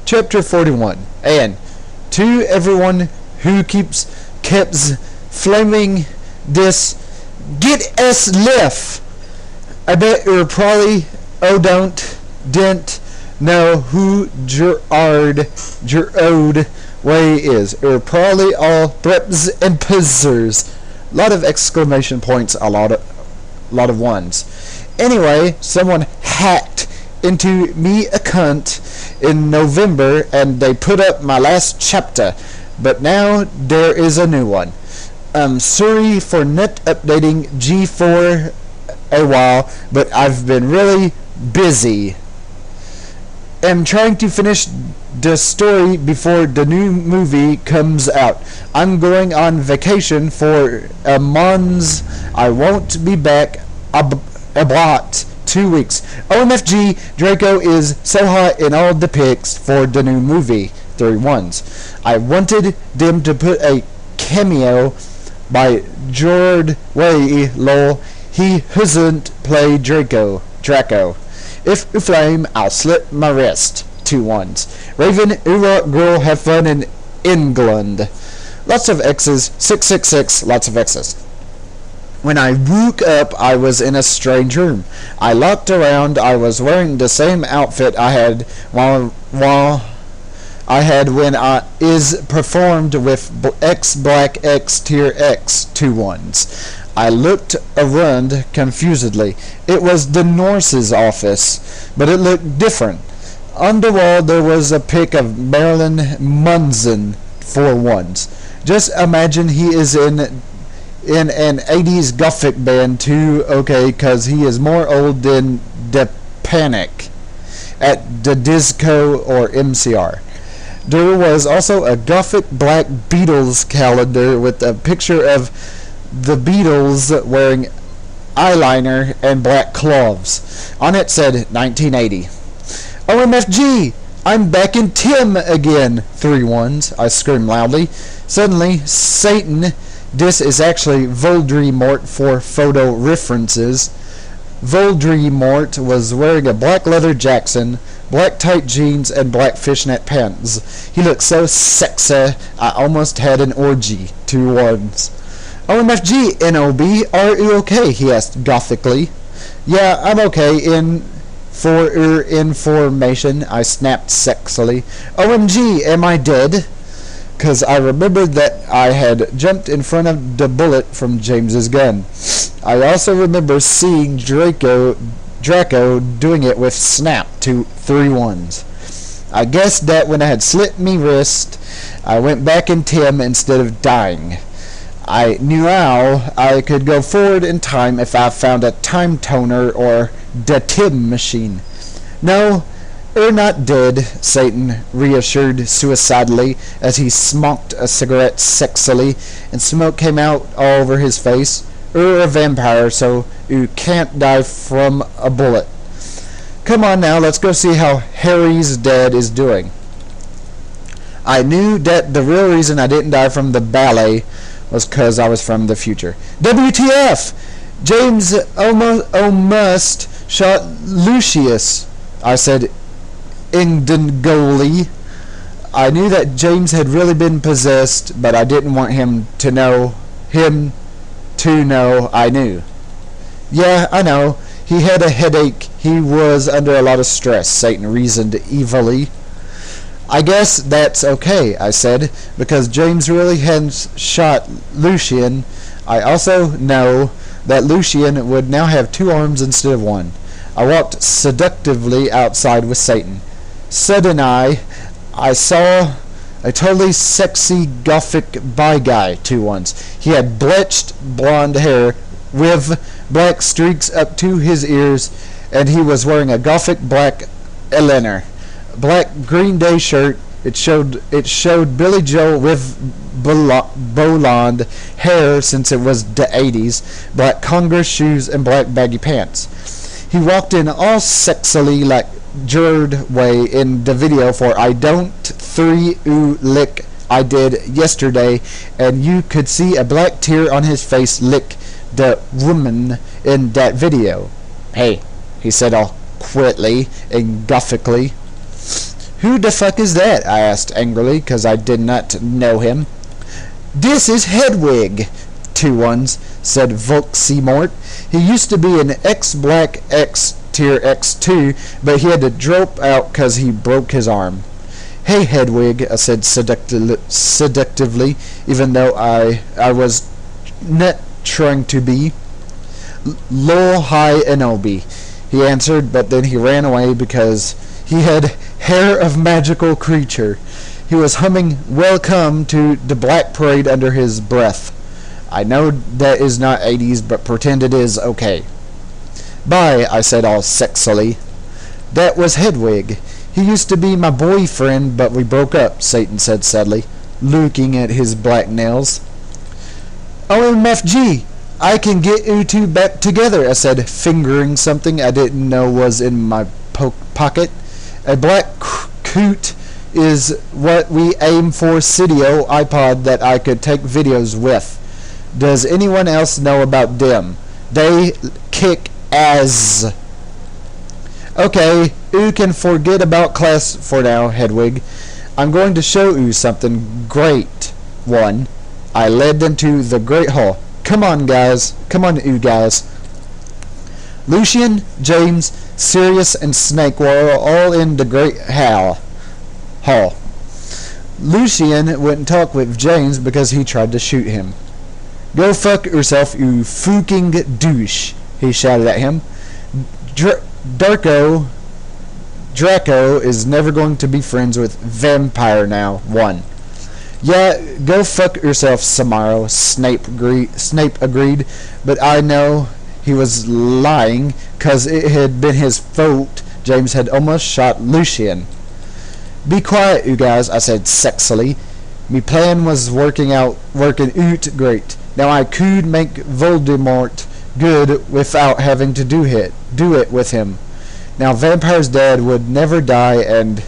Chapter 41. And to everyone who keeps flaming this, get us left. I bet you're probably didn't know who Gerard Way is. You're probably all threats and pizzers. A lot of exclamation points, a lot of ones. Anyway, someone hacked into me account in November and they put up my last chapter, but now there is a new one. Sorry for not updating G4 a while, but I've been really busy. I'm trying to finish the story before the new movie comes out. I'm going on vacation for a month. I won't be back about 2 weeks. OMFG, Draco is so hot in all the pics for the new movie, 31s. I wanted them to put a cameo by Gerard Way, lol. He doesn't play Draco. If you flame, I'll slit my wrist. 2-1s. Raven, Ura, girl, have fun in England. Lots of X's. 666, lots of X's. When I woke up, I was in a strange room. I looked around. I was wearing the same outfit I had when I performed with X Black X Tier X 2-1s. I looked around confusedly. It was the Norse's office, but it looked different. On the wall there was a pic of Marilyn Manson 4-1s. Just imagine he is in an 80s gothic band too, okay, cause he is more old than the Panic at the Disco or MCR. There was also a gothic black Beatles calendar with a picture of the Beatles wearing eyeliner and black gloves. On it said 1980. OMFG! I'm back in Tim again! 3-1s. I screamed loudly. Suddenly, Satan. This is actually Voldemort for photo references. Voldemort was wearing a black leather Jackson, black tight jeans, and black fishnet pants. He looked so sexy, I almost had an orgy. 2-1s. OMFG, NOB, are you okay? He asked gothically. Yeah, I'm okay. For your information, I snapped sexily. OMG, am I dead? Cause I remembered that I had jumped in front of the bullet from James's gun. I also remember seeing Draco doing it with Snap. 3-1s. I guess that when I had slit me wrist, I went back in Tim instead of dying. I knew how I could go forward in time if I found a time toner or the Tim machine. No, you're not dead, Satan reassured suicidally as he smoked a cigarette sexily and smoke came out all over his face. You're a vampire, so you can't die from a bullet. Come on now, let's go see how Harry's dad is doing. I knew that the real reason I didn't die from the ballet was because I was from the future. WTF! James almost shot Lucius, I said indignantly. I knew that James had really been possessed, but I didn't want him to know I knew. Yeah, I know. He had a headache. He was under a lot of stress, Satan reasoned evilly. I guess that's okay, I said, because James really hadn't shot Lucian. I also know that Lucian would now have 2 arms instead of 1. I walked seductively outside with Satan. Suddenly, I saw a totally sexy gothic bi guy. 2-1s. He had bleached blonde hair with black streaks up to his ears, and he was wearing a gothic black eyeliner. Black Green Day shirt. It showed Billy Joel with blonde hair since it was the 80s, black Converse shoes, and black baggy pants. He walked in all sexily like Gerard Way in the video for I Don't 3 Lick I did yesterday, and you could see a black tear on his face lick the woman in that video. Hey, he said all quietly and gothically. Who the fuck is that? I asked angrily, because I did not know him. This is Hedwig, 2 ones, said Volksmort. He used to be an X-Black X Tier X2, but he had to drop out because he broke his arm. Hey, Hedwig, I said seductively, even though I was not trying to be. Lol, hi, Enobi, he answered, but then he ran away because he had hair of magical creature. He was humming Welcome to the Black Parade under his breath. I know that is not 80s, but pretend it is okay. Bye, I said all sexily. That was Hedwig. He used to be my boyfriend, but we broke up, Satan said sadly, looking at his black nails. OMFG, I can get you two back together, I said, fingering something I didn't know was in my pocket. A black coot is what we aim for Cydio iPod that I could take videos with. Does anyone else know about them? They kick ass. Okay, you can forget about class for now, Hedwig. I'm going to show you something great. 1. I led them to the Great Hall. Come on, guys. Come on, you guys. Lucian, James, Sirius, and Snake were all in the Great Hall. Lucian wouldn't talk with James because he tried to shoot him. Go fuck yourself, you fucking douche, he shouted at him. Draco is never going to be friends with Vampire now. 1. Yeah, go fuck yourself, Samaro, Snape agreed, but I know he was lying, 'cause it had been his fault James had almost shot Lucian. Be quiet, you guys, I said sexily. Me plan was working out great. Now I could make Voldemort good without having to do it with him. Now Vampire's dad would never die, and...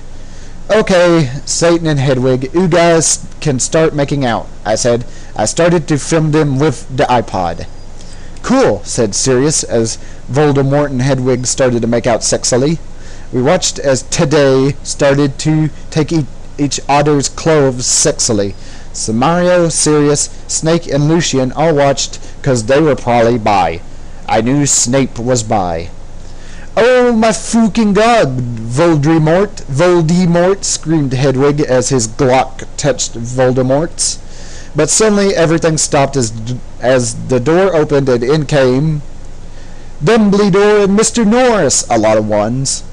Okay, Satan and Hedwig, you guys can start making out, I said. I started to film them with the iPod. Cool, said Sirius as Voldemort and Hedwig started to make out sexily. We watched as Today started to take each other's clothes sexily. So Mario, Sirius, Snake, and Lucian all watched because they were probably bi. I knew Snape was bi. Oh my fucking god, Voldemort, screamed Hedwig as his Glock touched Voldemort's. But suddenly everything stopped as the door opened and in came Dumbledore and Mr. Norris, a lot of ones.